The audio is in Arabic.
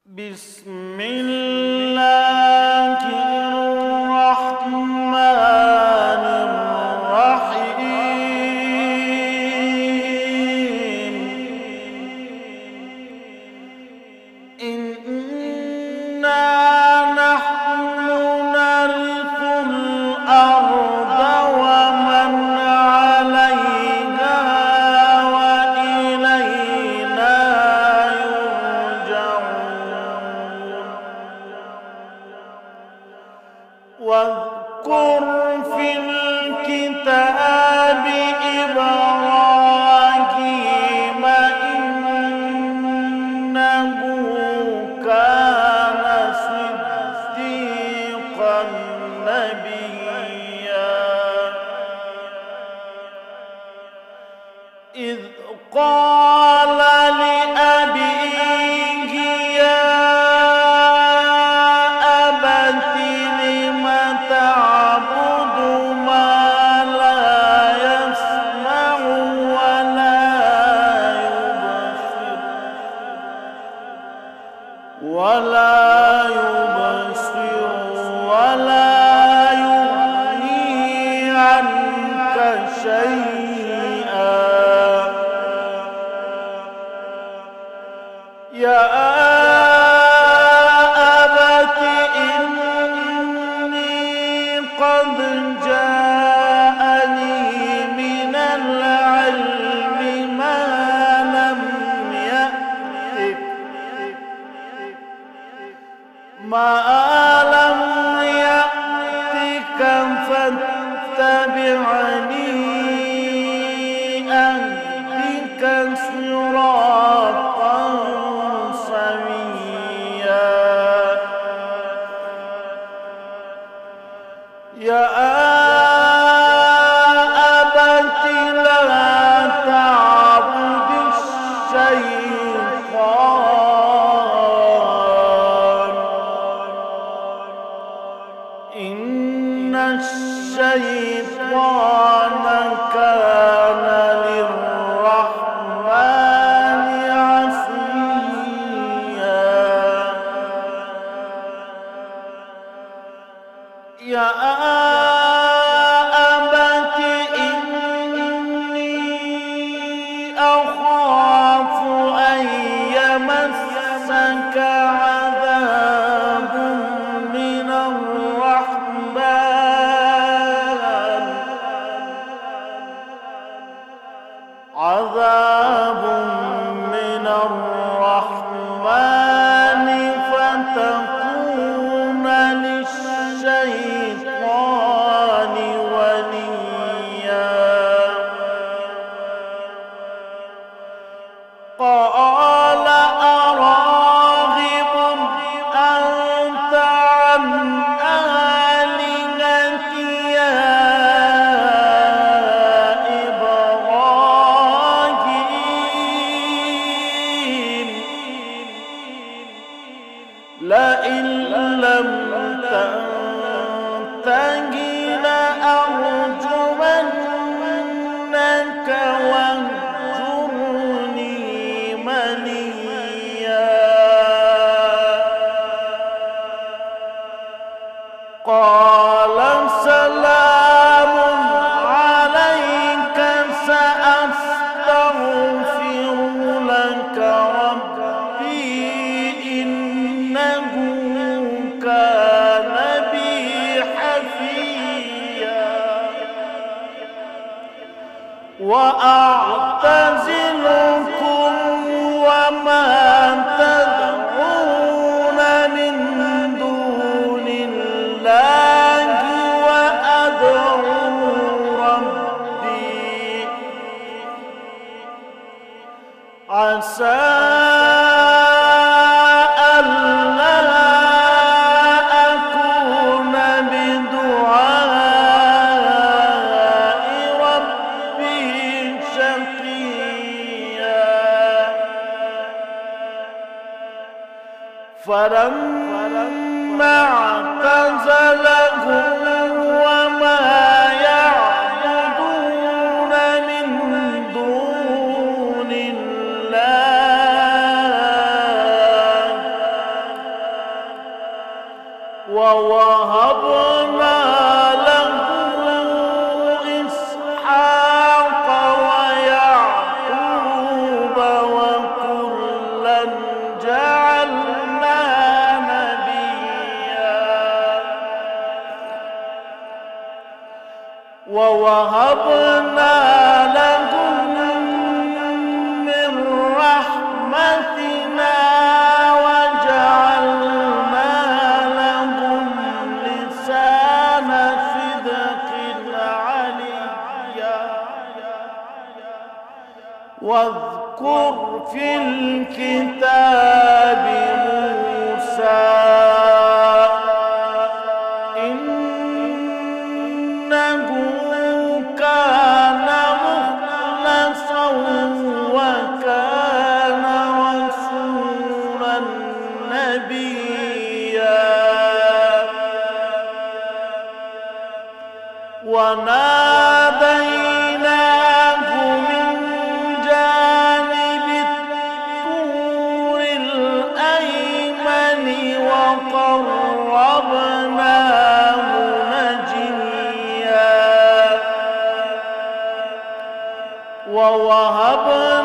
بسم الله الرحمن الرحيم إنا نحن نرث الأرض ومن عليها وإلينا يرجعون واذكر في الكتاب إبراهيم إنه كان صديقا نبيا إذ قال لأبيه يا أبت لم تعبد ما لا يسمع ولا يبصر ولا يغني عنك شيئا يا أبت إني قد جاءني من العلم ما لم يأتك فاتبعني أهدك صراطا سويا يا أبت لا تعبد الشيطان إن الشيطان كان للرحمن عصيا يا أبت إني أخاف أن يمسك عذاب من الرحمن فتكون للشيطان وليا قال أراغب أنت عن آلهتي يا إبراهيم لئن لم تنته لأرجمنك واهجرني مليا قال سلام عليك سأستغفر لك ربي إنه كان بي حفيا وأعتزلكم وما تدعون من دون الله وأدعو ربي عسى ألا أكون بدعاء ربي شقيا فلما اعتزلهم وما يعبدون من دون الله ووهبنا له إسحاق ويعقوب وكلا جعلنا نبيا ووهبنا لهم من رحمتنا وجعلنا لهم لسان صدق عليا واذكر في الكتاب موسى إنه كان مخلصا وكان رسولا نبيا وناديناه من جانب الطور الأيمن وقربناه نجيا ووهبنا